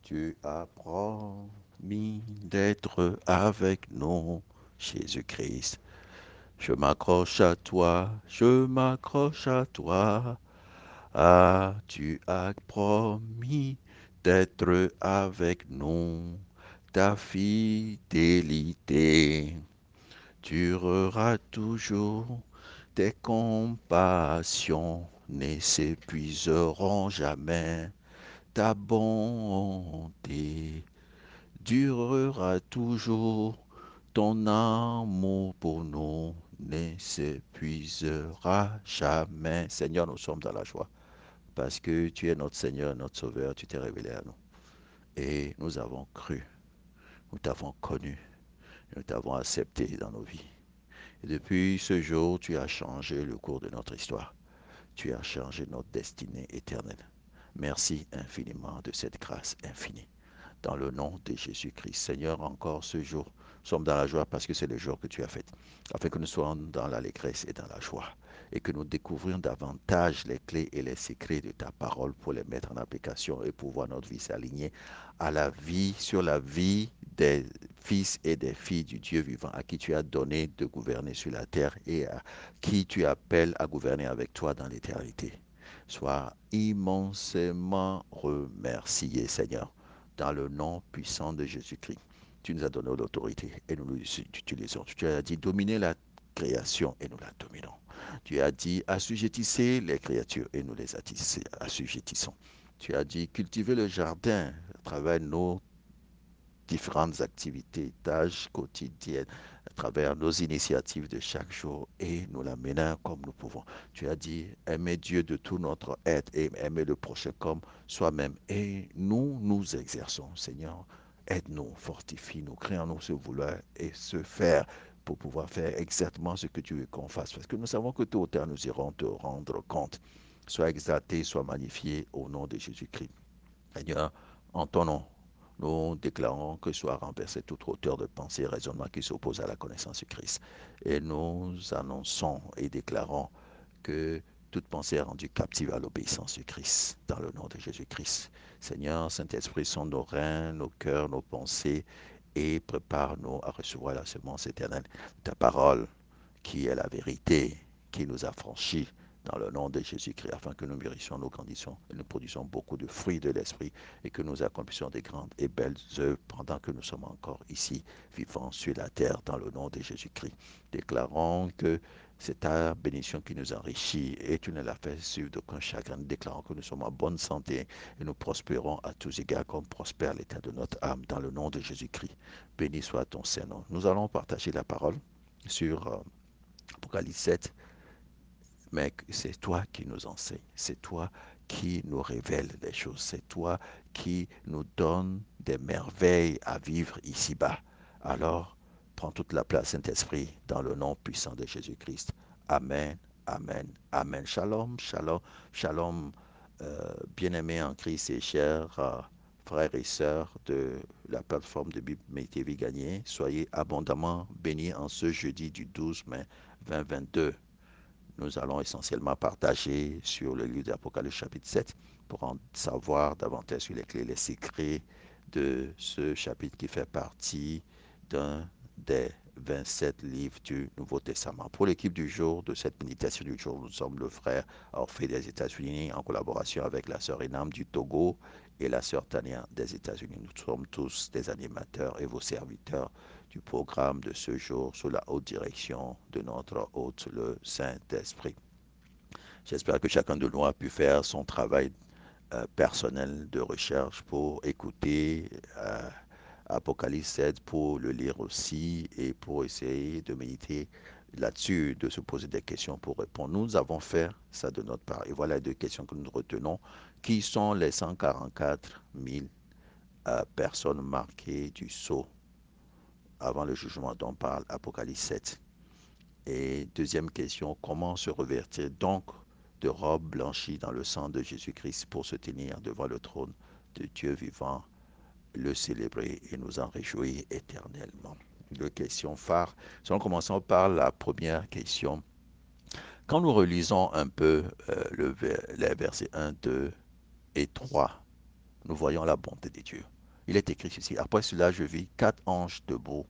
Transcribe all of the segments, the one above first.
Tu as promis d'être avec nous, Jésus-Christ. Je m'accroche à toi, je m'accroche à toi. Ah, tu as promis d'être avec nous. Ta fidélité durera toujours. Tes compassions ne s'épuiseront jamais. Ta bonté durera toujours. Ton amour pour nous ne s'épuisera jamais. Seigneur, nous sommes dans la joie parce que tu es notre Seigneur, notre Sauveur, tu t'es révélé à nous. Et nous avons cru, nous t'avons connu, nous t'avons accepté dans nos vies. Et depuis ce jour, tu as changé le cours de notre histoire. Tu as changé notre destinée éternelle. Merci infiniment de cette grâce infinie. Dans le nom de Jésus-Christ. Seigneur, encore ce jour, nous sommes dans la joie parce que c'est le jour que tu as fait, afin que nous soyons dans l'allégresse et dans la joie, et que nous découvrions davantage les clés et les secrets de ta parole pour les mettre en application et pour voir notre vie s'aligner à la vie, sur la vie des fils et des filles du Dieu vivant à qui tu as donné de gouverner sur la terre et à qui tu appelles à gouverner avec toi dans l'éternité. Sois immensément remercié, Seigneur, dans le nom puissant de Jésus-Christ. Tu nous as donné l'autorité et nous l'utilisons. Tu as dit dominer la création et nous la dominons. Tu as dit assujettissez les créatures et nous les assujettissons. Tu as dit cultiver le jardin à travers nos différentes activités, tâches quotidiennes, à travers nos initiatives de chaque jour et nous la menons comme nous pouvons. Tu as dit aimer Dieu de tout notre être et aimer le prochain comme soi-même. Et nous nous exerçons, Seigneur. Aide-nous, fortifie-nous, crée en nous ce vouloir et ce faire pour pouvoir faire exactement ce que tu veux qu'on fasse. Parce que nous savons que tôt ou tard, nous irons te rendre compte. Sois exalté, sois magnifié au nom de Jésus-Christ. Seigneur, en ton nom, nous déclarons que soit renversée toute hauteur de pensée et raisonnement qui s'oppose à la connaissance du Christ. Et nous annonçons et déclarons que toute pensée est rendue captive à l'obéissance du Christ, dans le nom de Jésus-Christ. Seigneur, Saint-Esprit, sonde nos reins, nos cœurs, nos pensées et prépare-nous à recevoir la semence éternelle, ta parole qui est la vérité, qui nous a franchis dans le nom de Jésus-Christ, afin que nous mûrissions, nous grandissions et nous produisons beaucoup de fruits de l'Esprit et que nous accomplissions des grandes et belles œuvres pendant que nous sommes encore ici, vivant sur la terre, dans le nom de Jésus-Christ. Déclarons que c'est ta bénédiction qui nous enrichit et tu ne la fais suivre d'aucun chagrin. Nous déclarons que nous sommes en bonne santé et nous prospérons à tous égards comme prospère l'état de notre âme, dans le nom de Jésus-Christ. Béni soit ton Saint-Nom. Nous allons partager la parole sur Apocalypse 7, mais c'est toi qui nous enseignes, c'est toi qui nous révèle les choses, c'est toi qui nous donne des merveilles à vivre ici-bas. Alors, prends toute la place, Saint-Esprit, dans le nom puissant de Jésus-Christ. Amen, amen, amen. Shalom, shalom, shalom, bien-aimés en Christ et chers frères et sœurs de la plateforme de Bible TV Gagné. Soyez abondamment bénis en ce jeudi du 12 mai 2022. Nous allons essentiellement partager sur le livre d'Apocalypse chapitre 7 pour en savoir davantage sur les clés, les secrets de ce chapitre qui fait partie d'un des 27 livres du Nouveau Testament. Pour l'équipe du jour, de cette méditation du jour, nous sommes le frère Orphée des États-Unis en collaboration avec la sœur Enam du Togo et la sœur Tania des États-Unis. Nous sommes tous des animateurs et vos serviteurs du programme de ce jour sous la haute direction de notre hôte, le Saint-Esprit. J'espère que chacun de nous a pu faire son travail personnel de recherche pour écouter Apocalypse 7, pour le lire aussi et pour essayer de méditer là-dessus, de se poser des questions pour répondre. Nous avons fait ça de notre part. Et voilà les deux questions que nous retenons. Qui sont les 144 000 personnes marquées du sceau avant le jugement dont parle Apocalypse 7? Et deuxième question, comment se revêtir donc de robes blanchies dans le sang de Jésus-Christ pour se tenir devant le trône de Dieu vivant, le célébrer et nous en réjouir éternellement? Deux questions phares. Si nous commençons par la première question. Quand nous relisons un peu les versets 1, 2 et 3 nous voyons la bonté de Dieu. Il est écrit ceci. Après cela, je vis 4 anges debout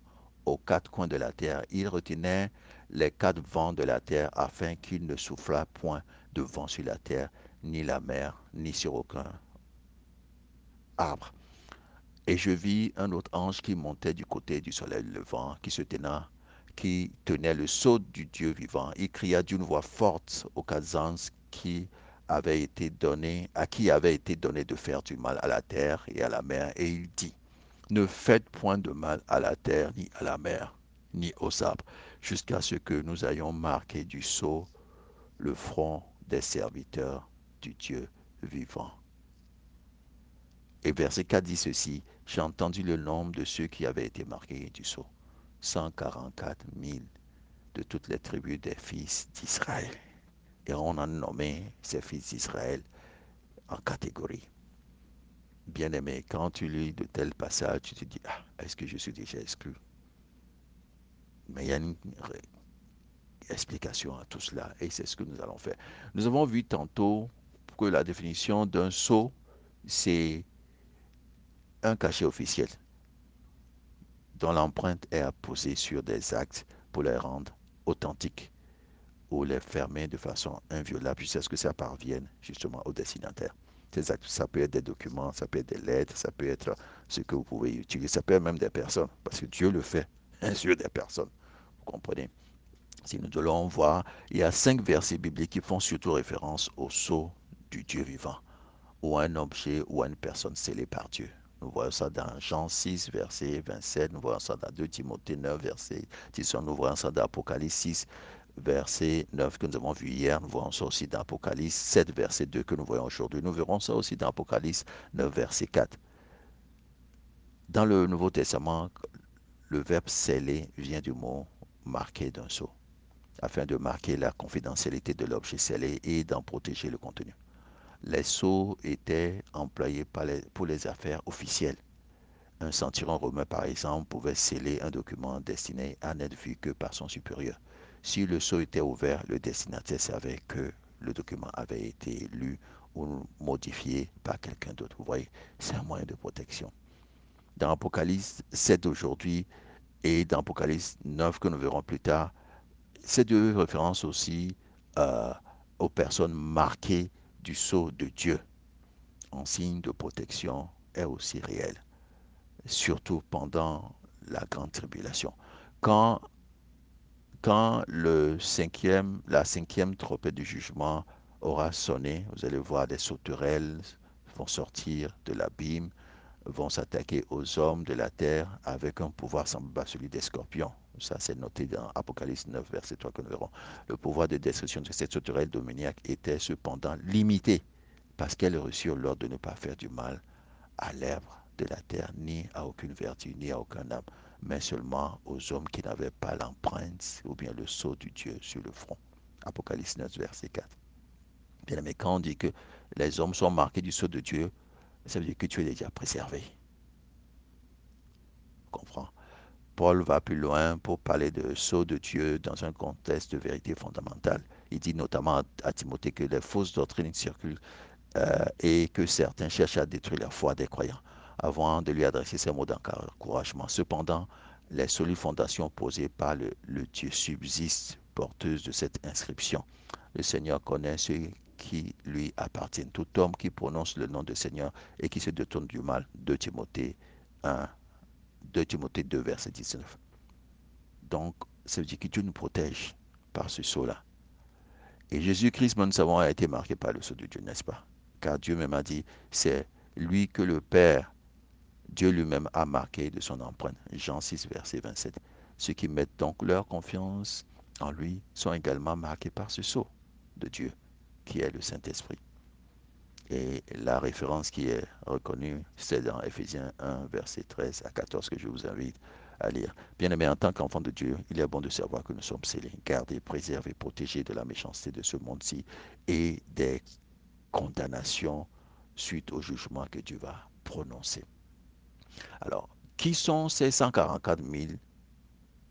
aux 4 coins de la terre. Ils retenaient les 4 vents de la terre afin qu'il ne soufflât point de vent sur la terre, ni la mer, ni sur aucun arbre. Et je vis un autre ange qui montait du côté du soleil levant, qui tenait le sceau du Dieu vivant. Il cria d'une voix forte aux 4 anges à qui avait été donné de faire du mal à la terre et à la mer, et il dit, ne faites point de mal à la terre, ni à la mer, ni aux arbres, jusqu'à ce que nous ayons marqué du sceau le front des serviteurs du Dieu vivant. Et verset 4 dit ceci, j'ai entendu le nombre de ceux qui avaient été marqués du sceau, 144 000 de toutes les tribus des fils d'Israël. Et on a nommé ces fils d'Israël en catégories. Bien aimé, quand tu lis de tels passages, tu te dis, ah, est-ce que je suis déjà exclu? Mais il y a une explication à tout cela et c'est ce que nous allons faire. Nous avons vu tantôt que la définition d'un sceau, c'est un cachet officiel dont l'empreinte est apposée sur des actes pour les rendre authentiques ou les fermer de façon inviolable jusqu'à ce que ça parvienne justement au destinataire. Ces actes, ça peut être des documents, ça peut être des lettres, ça peut être ce que vous pouvez utiliser, ça peut être même des personnes, parce que Dieu le fait sur des personnes. Vous comprenez? Si nous allons voir, il y a 5 versets bibliques qui font surtout référence au sceau du Dieu vivant, ou à un objet ou à une personne scellée par Dieu. Nous voyons ça dans Jean 6, verset 27, nous voyons ça dans 2 Timothée 9, verset 10, nous voyons ça dans Apocalypse 6, verset 9 que nous avons vu hier, nous voyons ça aussi dans Apocalypse 7, verset 2 que nous voyons aujourd'hui. Nous verrons ça aussi dans Apocalypse 9, verset 4. Dans le Nouveau Testament, le verbe sceller vient du mot marqué d'un sceau, afin de marquer la confidentialité de l'objet scellé et d'en protéger le contenu. Les sceaux étaient employés pour les affaires officielles. Un centurion romain, par exemple, pouvait sceller un document destiné à n'être vu que par son supérieur. Si le sceau était ouvert, le destinataire savait que le document avait été lu ou modifié par quelqu'un d'autre. Vous voyez, c'est un moyen de protection. Dans Apocalypse 7 aujourd'hui et dans Apocalypse 9 que nous verrons plus tard, ces deux références aussi euh, aux personnes marquées du sceau de Dieu en signe de protection est aussi réelle, surtout pendant la grande tribulation. Quand, quand la cinquième trompette du jugement aura sonné, vous allez voir des sauterelles vont sortir de l'abîme, vont s'attaquer aux hommes de la terre avec un pouvoir semblable à celui des scorpions. Ça, c'est noté dans Apocalypse 9, verset 3 que nous verrons. Le pouvoir de destruction de cette sauterelle démoniaque était cependant limité parce qu'elle reçut l'ordre de ne pas faire du mal à l'herbe de la terre, ni à aucune vertu, ni à aucun âme, mais seulement aux hommes qui n'avaient pas l'empreinte ou bien le sceau du Dieu sur le front. Apocalypse 9, verset 4. Bien aimé, quand on dit que les hommes sont marqués du sceau de Dieu, ça veut dire que tu es déjà préservé. Comprends? Paul va plus loin pour parler de sceau de Dieu dans un contexte de vérité fondamentale. Il dit notamment à Timothée que les fausses doctrines circulent et que certains cherchent à détruire la foi des croyants avant de lui adresser ces mots d'encouragement. Cependant, les solides fondations posées par le Dieu subsistent porteuses de cette inscription. Le Seigneur connaît ceux qui lui appartiennent. Tout homme qui prononce le nom du Seigneur et qui se détourne du mal. 2 Timothée 1, 2 Timothée 2, verset 19. Donc, ça veut dire que Dieu nous protège par ce sceau-là. Et Jésus-Christ, nous savons, a été marqué par le sceau de Dieu, n'est-ce pas? Car Dieu même a dit, c'est lui que le Père, Dieu lui-même a marqué de son empreinte. Jean 6, verset 27. Ceux qui mettent donc leur confiance en lui sont également marqués par ce sceau de Dieu, qui est le Saint-Esprit. Et la référence qui est reconnue, c'est dans Éphésiens 1, verset 13 à 14 que je vous invite à lire. Bien-aimés, en tant qu'enfants de Dieu, il est bon de savoir que nous sommes scellés, gardés, préservés, protégés de la méchanceté de ce monde-ci et des condamnations suite au jugement que Dieu va prononcer. Alors, qui sont ces 144 000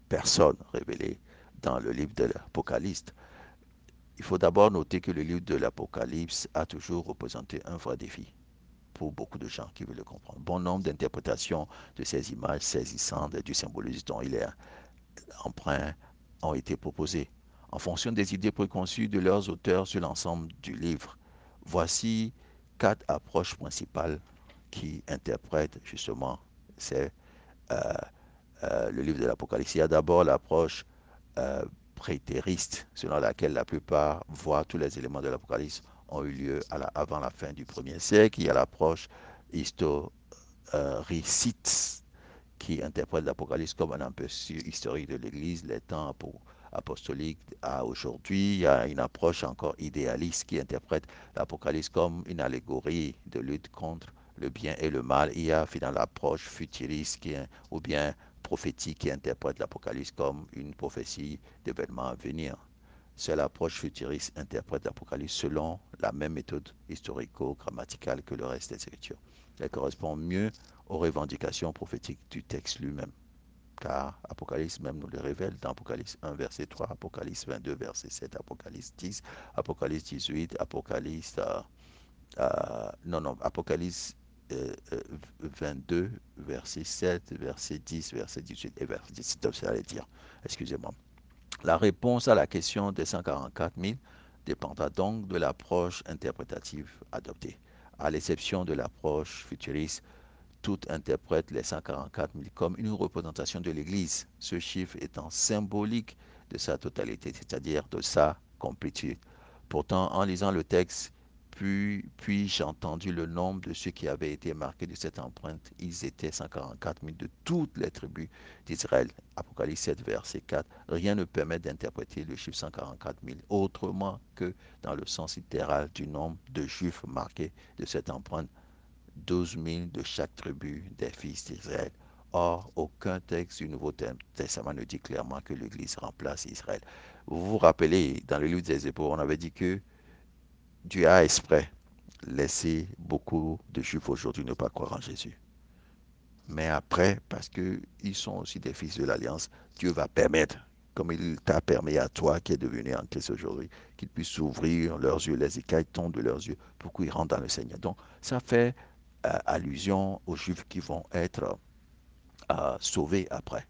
personnes révélées dans le livre de l'Apocalypse? Il faut d'abord noter que le livre de l'Apocalypse a toujours représenté un vrai défi pour beaucoup de gens qui veulent le comprendre. Bon nombre d'interprétations de ces images saisissantes du symbolisme dont il est emprunt ont été proposées en fonction des idées préconçues de leurs auteurs sur l'ensemble du livre. Voici 4 approches principales qui interprètent justement ces, euh, le livre de l'Apocalypse. Il y a d'abord l'approche euh, prétériste, selon laquelle la plupart, voire tous les éléments de l'Apocalypse ont eu lieu avant la fin du 1er siècle. Il y a l'approche historiciste, qui interprète l'Apocalypse comme un aperçu historique de l'Église, les temps apostoliques à aujourd'hui. Il y a une approche encore idéaliste qui interprète l'Apocalypse comme une allégorie de lutte contre le bien et le mal. Il y a finalement l'approche futuriste ou bien prophétique qui interprète l'Apocalypse comme une prophétie d'événements à venir. Seule l'approche futuriste interprète l'Apocalypse selon la même méthode historico-grammaticale que le reste des Écritures. Elle correspond mieux aux revendications prophétiques du texte lui-même. Car Apocalypse même nous le révèle dans Apocalypse 1, verset 3, Apocalypse 22, verset 7, Apocalypse 10, Apocalypse 18, Apocalypse... non, non, Apocalypse 22, verset 7, verset 10, verset 18 et verset 17, c'est à dire. Excusez-moi. La réponse à la question des 144 000 dépendra donc de l'approche interprétative adoptée. À l'exception de l'approche futuriste, tout interprète les 144 000 comme une représentation de l'Église, ce chiffre étant symbolique de sa totalité, c'est-à-dire de sa complétude. Pourtant, en lisant le texte, puis-je entendu le nombre de ceux qui avaient été marqués de cette empreinte. Ils étaient 144 000 de toutes les tribus d'Israël. Apocalypse 7, verset 4. Rien ne permet d'interpréter le chiffre 144 000 autrement que dans le sens littéral du nombre de Juifs marqués de cette empreinte. 12 000 de chaque tribu des fils d'Israël. Or, aucun texte du Nouveau Testament ne dit clairement que l'Église remplace Israël. Vous vous rappelez, dans le livre des Hébreux, on avait dit que Dieu a exprès laissé beaucoup de Juifs aujourd'hui ne pas croire en Jésus. Mais après, parce qu'ils sont aussi des fils de l'Alliance, Dieu va permettre, comme il t'a permis à toi qui es devenu en Christ aujourd'hui, qu'ils puissent ouvrir leurs yeux, les écailles tombent de leurs yeux pour qu'ils rentrent dans le Seigneur. Donc, ça fait allusion aux Juifs qui vont être sauvés après.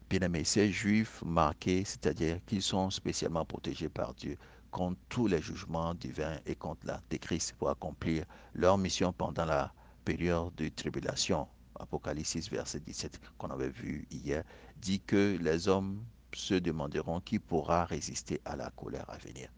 Bien-aimés, ces Juifs marqués, c'est-à-dire qu'ils sont spécialement protégés par Dieu contre tous les jugements divins et contre l'Antéchrist pour accomplir leur mission pendant la période de tribulation. Apocalypse 6, verset 17, qu'on avait vu hier, dit que les hommes se demanderont qui pourra résister à la colère à venir.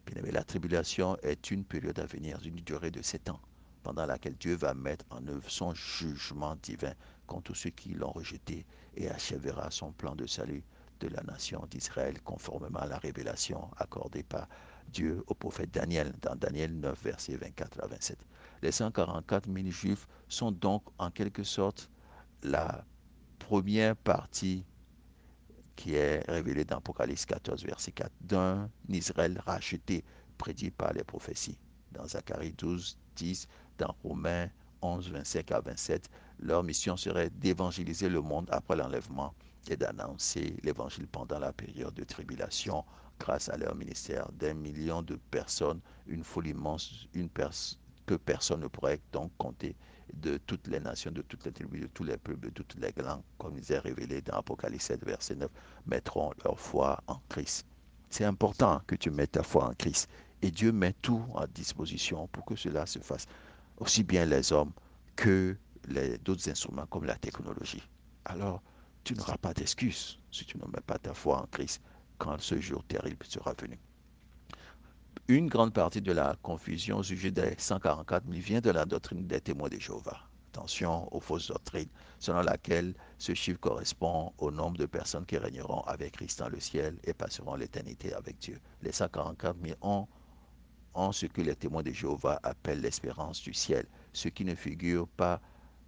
Bien-aimé, la tribulation est une période à venir d'une durée de 7 ans, pendant laquelle Dieu va mettre en œuvre son jugement divin contre tous ceux qui l'ont rejeté et achèvera son plan de salut de la nation d'Israël conformément à la révélation accordée par Dieu au prophète Daniel dans Daniel 9, versets 24 à 27. Les 144 000 juifs sont donc en quelque sorte la première partie qui est révélé dans Apocalypse 14, verset 4, d'un Israël racheté, prédit par les prophéties. Dans Zacharie 12, 10, dans Romains 11, 25 à 27, leur mission serait d'évangéliser le monde après l'enlèvement et d'annoncer l'évangile pendant la période de tribulation grâce à leur ministère d'1 million de personnes, une foule immense, que personne ne pourrait donc compter, de toutes les nations, de toutes les tribus, de tous les peuples, de toutes les langues, comme il est révélé dans Apocalypse 7, verset 9, mettront leur foi en Christ. C'est important que tu mettes ta foi en Christ. Et Dieu met tout à disposition pour que cela se fasse. Aussi bien les hommes que d'autres instruments comme la technologie. Alors, tu n'auras pas d'excuse si tu ne mets pas ta foi en Christ quand ce jour terrible sera venu. Une grande partie de la confusion au sujet des 144 000 vient de la doctrine des témoins de Jéhovah. Attention aux fausses doctrines, selon laquelle ce chiffre correspond au nombre de personnes qui régneront avec Christ dans le ciel et passeront l'éternité avec Dieu. Les 144 000 ont ce que les témoins de Jéhovah appellent l'espérance du ciel. Ceux qui ne figurent pas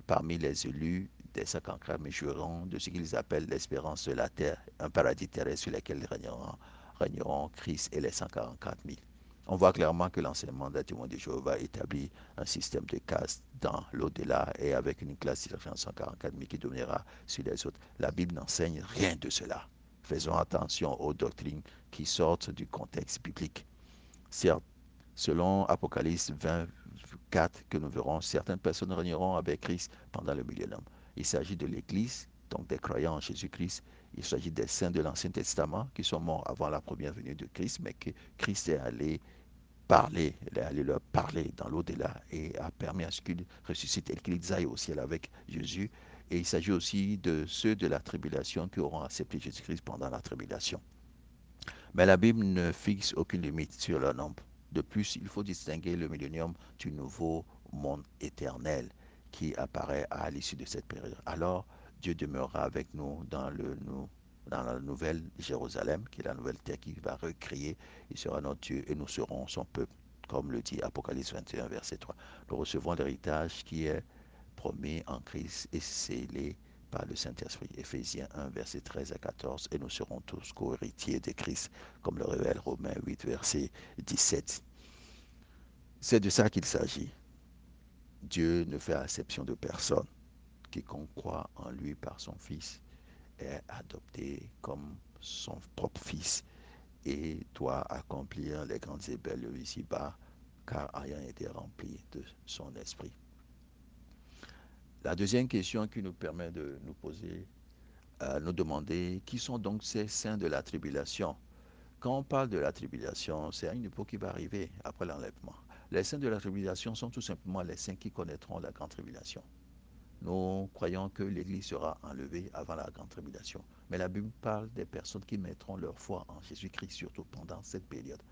parmi les élus des 144 000 jouiront de ce qu'ils appellent l'espérance de la terre, un paradis terrestre sur lequel régneront Christ et les 144 000. On voit clairement que l'enseignement des témoins de Jéhovah établit un système de castes dans l'au-delà et avec une classe de 144 000 qui dominera sur les autres. La Bible n'enseigne rien de cela. Faisons attention aux doctrines qui sortent du contexte biblique. Certes, selon Apocalypse 20, 4 que nous verrons, certaines personnes régneront avec Christ pendant le millénaire. Il s'agit de l'Église, donc des croyants en Jésus-Christ. Il s'agit des saints de l'Ancien Testament qui sont morts avant la première venue de Christ, mais que Christ est allé parler, il est allé leur parler dans l'au-delà et a permis à ce qu'ils ressuscitent et qu'ils aillent au ciel avec Jésus. Et il s'agit aussi de ceux de la tribulation qui auront accepté Jésus-Christ pendant la tribulation. Mais la Bible ne fixe aucune limite sur leur nombre. De plus, il faut distinguer le millénium du nouveau monde éternel qui apparaît à l'issue de cette période. Alors, Dieu demeurera avec nous dans la nouvelle Jérusalem, qui est la nouvelle terre qui va recréer. Il sera notre Dieu et nous serons son peuple, comme le dit Apocalypse 21, verset 3. Nous recevons l'héritage qui est promis en Christ et scellé par le Saint-Esprit. Éphésiens 1, verset 13 à 14. Et nous serons tous co-héritiers de Christ, comme le révèle Romains 8, verset 17. C'est de ça qu'il s'agit. Dieu ne fait exception de personne. Quiconque croit en lui par son Fils est adopté comme son propre Fils et doit accomplir les grandes et belles ici-bas, car ayant été rempli de son esprit. La deuxième question qui nous permet de nous poser, nous demander qui sont donc ces saints de la tribulation. Quand on parle de la tribulation, c'est une époque qui va arriver après l'enlèvement. Les saints de la tribulation sont tout simplement les saints qui connaîtront la grande tribulation. Nous croyons que l'Église sera enlevée avant la grande tribulation. Mais la Bible parle des personnes qui mettront leur foi en Jésus-Christ, surtout pendant cette période.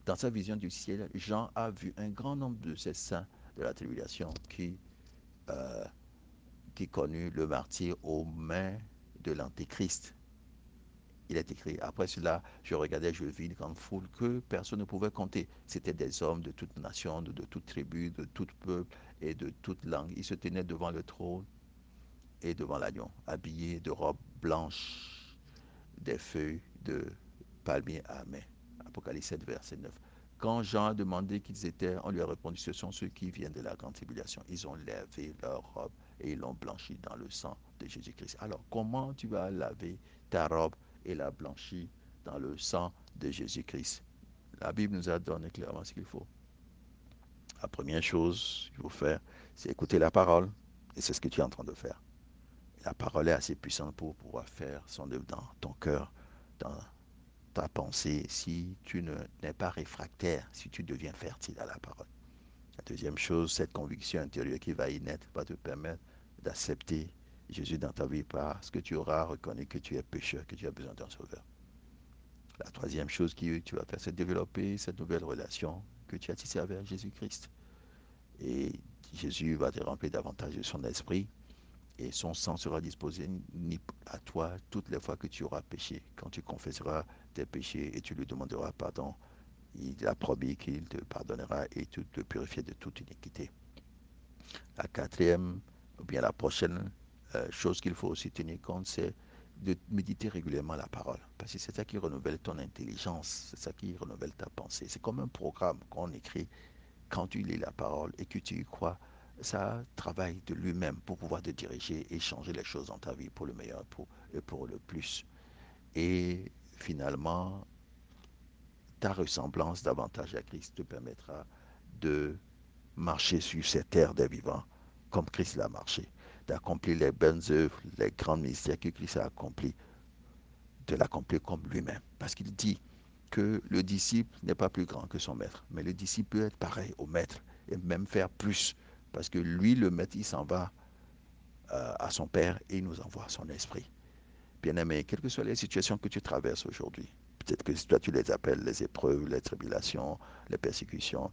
Dans sa vision du ciel, Jean a vu un grand nombre de ces saints de la tribulation euh, qui connut le martyr aux mains de l'Antéchrist. Il est écrit, après cela, je regardais, je vis une grande foule que personne ne pouvait compter. C'étaient des hommes de toute nation, de toute tribu, de tout peuple et de toute langue. Ils se tenaient devant le trône et devant l'agneau, habillés de robes blanches, des feuilles de palmier à main. Apocalypse 7, verset 9. Quand Jean a demandé qui ils étaient, on lui a répondu, ce sont ceux qui viennent de la grande tribulation. Ils ont lavé leur robe et ils l'ont blanchi dans le sang de Jésus-Christ. Alors, comment tu vas laver ta robe et la blanchir dans le sang de Jésus-Christ? La Bible nous a donné clairement ce qu'il faut. La première chose qu'il faut faire, c'est écouter la parole. Et c'est ce que tu es en train de faire. La parole est assez puissante pour pouvoir faire son œuvre dans ton cœur, dans ta pensée, si tu n'es pas réfractaire, si tu deviens fertile à la parole. La deuxième chose, cette conviction intérieure qui va y naître va te permettre d'accepter Jésus dans ta vie parce que tu auras reconnu que tu es pécheur, que tu as besoin d'un sauveur. La troisième chose que tu vas faire, c'est développer cette nouvelle relation que tu as tissée avec Jésus-Christ. Et Jésus va te remplir davantage de son esprit et son sang sera disposé à toi toutes les fois que tu auras péché. Quand tu confesseras tes péchés et tu lui demanderas pardon, il a promis qu'il te pardonnera et te purifier de toute iniquité. La quatrième, ou bien la prochaine chose qu'il faut aussi tenir compte, c'est de méditer régulièrement la parole. Parce que c'est ça qui renouvelle ton intelligence, c'est ça qui renouvelle ta pensée. C'est comme un programme qu'on écrit quand tu lis la parole et que tu y crois. Ça travaille de lui-même pour pouvoir te diriger et changer les choses dans ta vie pour le meilleur et pour le plus. Et finalement, ta ressemblance davantage à Christ te permettra de marcher sur cette terre des vivants comme Christ l'a marché, d'accomplir les bonnes œuvres, les grands mystères que Christ a accomplis, de l'accomplir comme lui-même. Parce qu'il dit que le disciple n'est pas plus grand que son maître, mais le disciple peut être pareil au maître et même faire plus. Parce que lui, le maître, il s'en va à son Père et il nous envoie son esprit. Bien-aimé, quelles que soient les situations que tu traverses aujourd'hui, peut-être que toi tu les appelles les épreuves, les tribulations, les persécutions,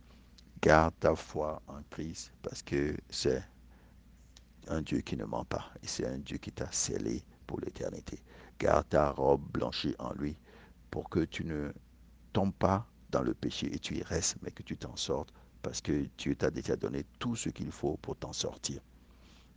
garde ta foi en Christ parce que c'est un Dieu qui ne ment pas et c'est un Dieu qui t'a scellé pour l'éternité. Garde ta robe blanchie en lui pour que tu ne tombes pas dans le péché et tu y restes, mais que tu t'en sortes parce que Dieu t'a déjà donné tout ce qu'il faut pour t'en sortir.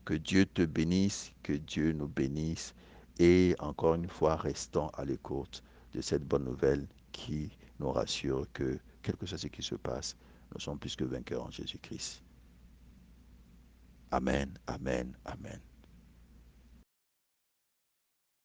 Que Dieu te bénisse, que Dieu nous bénisse et encore une fois, restons à l'écoute de cette bonne nouvelle qui nous rassure que, quel que soit ce qui se passe, nous sommes plus que vainqueurs en Jésus-Christ. Amen, amen, amen.